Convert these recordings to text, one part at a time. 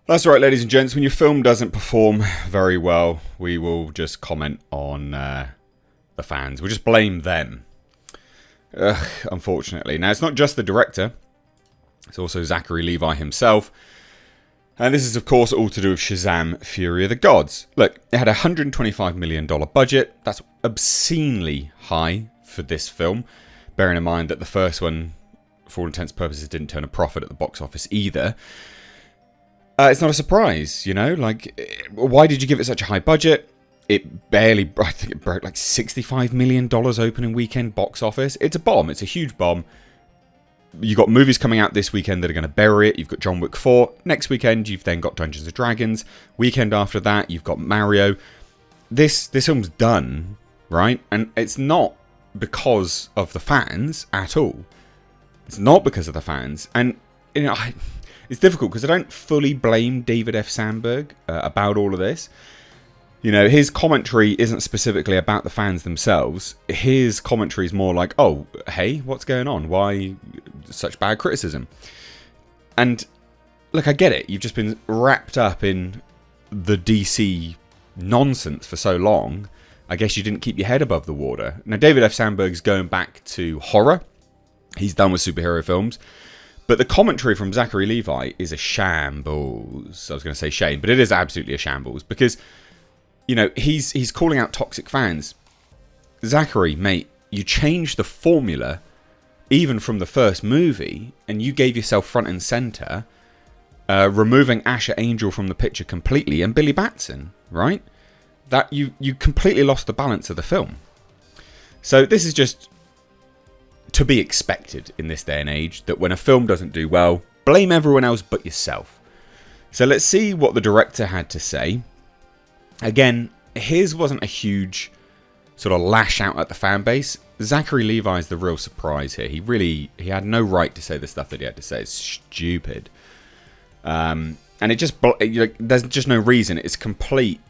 That's right, ladies and gents. When your film doesn't perform very well, we will just comment on the fans. We'll just blame them. Unfortunately. Now, it's not just the director. It's also Zachary Levi himself. And this is, of course, all to do with Shazam, Fury of the Gods. Look, it had a $125 million budget. That's obscenely high for this film. Bearing in mind that the first one, for all intents and purposes, didn't turn a profit at the box office either. It's not a surprise, you know? Like, why did you give it such a high budget? It barely, I think it broke like $65 million opening weekend box office. It's a bomb. It's a huge bomb. You've got movies coming out this weekend that are going to bury it. You've got John Wick 4. Next weekend, you've then got Dungeons & Dragons. Weekend after that, you've got Mario. This film's done, right? And it's not because of the fans at all. It's not because of the fans. And, you know, it's difficult because I don't fully blame David F. Sandberg about all of this. You know, his commentary isn't specifically about the fans themselves. His commentary is more like, oh, hey, what's going on? Why such bad criticism? And, look, I get it. You've just been wrapped up in the DC nonsense for so long. I guess you didn't keep your head above the water. Now, David F. Sandberg's going back to horror. He's done with superhero films. But the commentary from Zachary Levi is a shambles. I was going to say shame, but it is absolutely a shambles. Because, you know, he's calling out toxic fans. Zachary, mate, you changed the formula even from the first movie, and you gave yourself front and centre, removing Asher Angel from the picture completely, and Billy Batson, right? That you completely lost the balance of the film. So this is just to be expected in this day and age, that when a film doesn't do well, blame everyone else but yourself. So let's see what the director had to say. Again, his wasn't a huge sort of lash out at the fan base. Zachary Levi is the real surprise here. He had no right to say the stuff that he had to say. It's stupid. And it just, there's just no reason. It's complete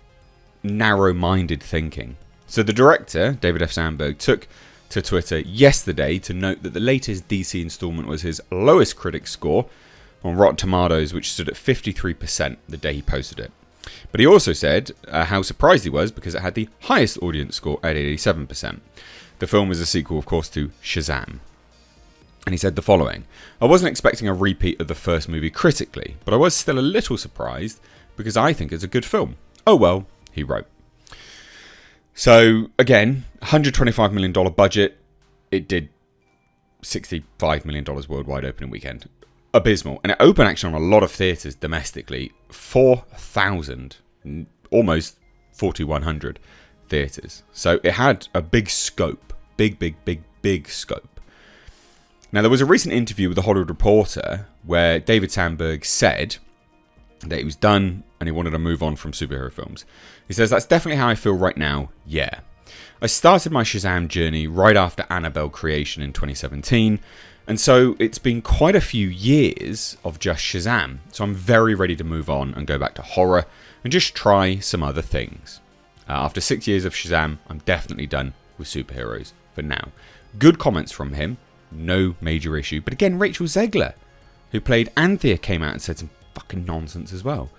narrow-minded thinking. So the director, David F. Sandberg, took to Twitter yesterday to note that the latest DC installment was his lowest critic score on Rotten Tomatoes, which stood at 53% the day he posted it. But he also said how surprised he was because it had the highest audience score at 87%. The film is a sequel, of course, to Shazam. And he said the following: I wasn't expecting a repeat of the first movie critically, but I was still a little surprised because I think it's a good film. Oh well, he wrote. So, again, $125 million budget. It did $65 million worldwide opening weekend. Abysmal. And it opened actually on a lot of theatres domestically. 4,000, almost 4,100 theatres. So it had a big scope. Big scope. Now, there was a recent interview with the Hollywood Reporter where David Sandberg said that he was done and he wanted to move on from superhero films. He says, that's definitely how I feel right now, yeah. I started my Shazam journey right after Annabelle creation in 2017, and so it's been quite a few years of just Shazam, so I'm very ready to move on and go back to horror and just try some other things. After 6 years of Shazam, I'm definitely done with superheroes for now. Good comments from him, no major issue, but again, Rachel Zegler, who played Anthea, came out and said some fucking nonsense as well.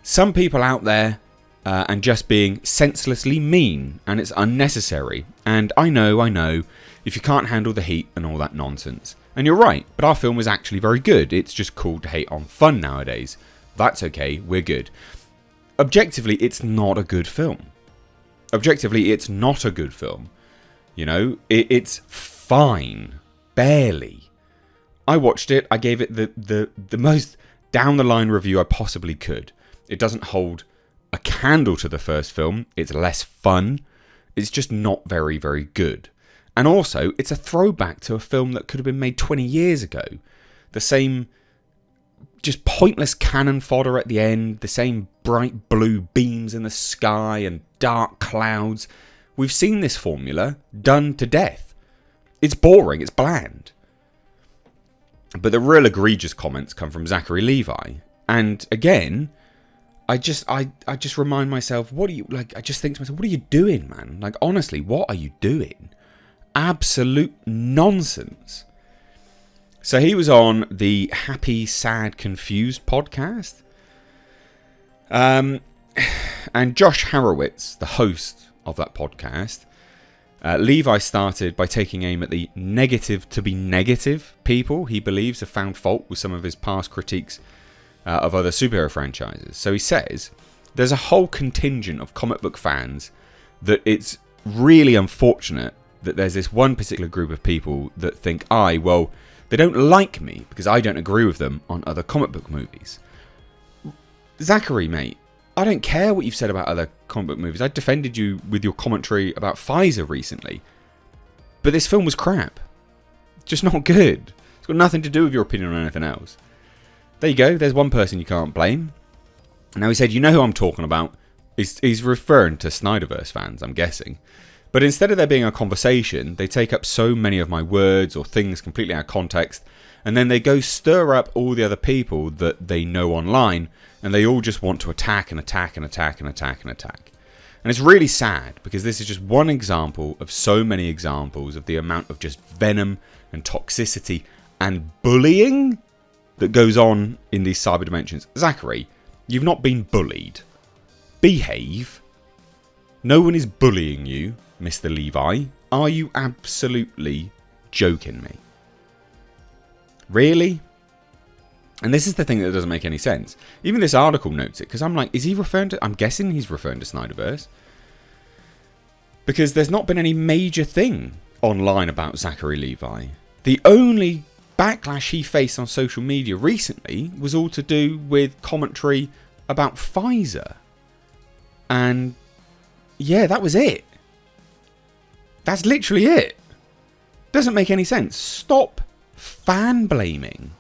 Some people out there and just being senselessly mean, and it's unnecessary. And I know, if you can't handle the heat and all that nonsense. And you're right, but our film was actually very good. It's just cool to hate on fun nowadays. That's okay, we're good. Objectively, it's not a good film. You know, it's fine. Barely. I watched it, I gave it the most down the line review I possibly could. It doesn't hold a candle to the first film. It's less fun. It's just not very, very good. And also, it's a throwback to a film that could have been made 20 years ago. The same just pointless cannon fodder at the end, the same bright blue beams in the sky and dark clouds. We've seen this formula done to death. It's boring, it's bland. But the real egregious comments come from Zachary Levi. And again, I just remind myself, I just think to myself, what are you doing, man? Like, honestly, what are you doing? Absolute nonsense. So he was on the Happy, Sad, Confused podcast. And Josh Harowitz, the host of that podcast, Levi started by taking aim at the negative to be negative people he believes have found fault with some of his past critiques of other superhero franchises. So he says there's a whole contingent of comic book fans that it's really unfortunate that there's this one particular group of people that think, well, they don't like me because I don't agree with them on other comic book movies. Zachary, mate, I don't care what you've said about other comic book movies. I defended you with your commentary about Pfizer recently. But this film was crap. Just not good. It's got nothing to do with your opinion on anything else. There you go. There's one person you can't blame. Now he said, you know who I'm talking about. He's referring to Snyderverse fans, I'm guessing. But instead of there being a conversation, they take up so many of my words or things completely out of context, and then they go stir up all the other people that they know online, and they all just want to attack and attack and attack and attack and attack. And it's really sad, because this is just one example of so many examples of the amount of just venom and toxicity and bullying that goes on in these cyber dimensions. Zachary, you've not been bullied. Behave. No one is bullying you, Mr. Levi. Are you absolutely joking me? Really? And this is the thing that doesn't make any sense. Even this article notes it, because I'm like, is he referring to... I'm guessing he's referring to Snyderverse. Because there's not been any major thing online about Zachary Levi. The only backlash he faced on social media recently was all to do with commentary about Pfizer. And yeah, that was it. That's literally it. Doesn't make any sense. Stop fan blaming.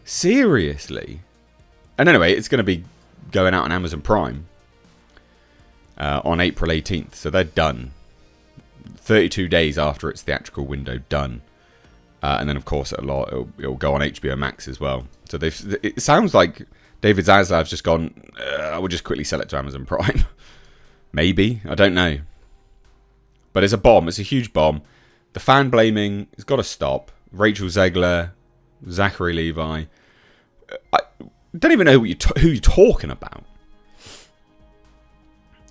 Seriously. And anyway, it's going to be going out on Amazon Prime on April 18th. So they're done. 32 days after its theatrical window, done. And then, of course, it'll go on HBO Max as well. So it sounds like David Zaslav's just gone, I will just quickly sell it to Amazon Prime. Maybe. I don't know. But it's a bomb. It's a huge bomb. The fan blaming has got to stop. Rachel Zegler, Zachary Levi. I don't even know who you're talking about.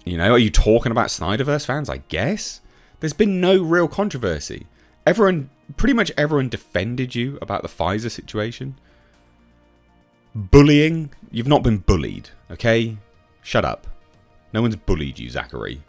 You know, are you talking about Snyderverse fans? I guess. There's been no real controversy. Pretty much everyone defended you about the Pfizer situation. Bullying? You've not been bullied, okay? Shut up. No one's bullied you, Zachary.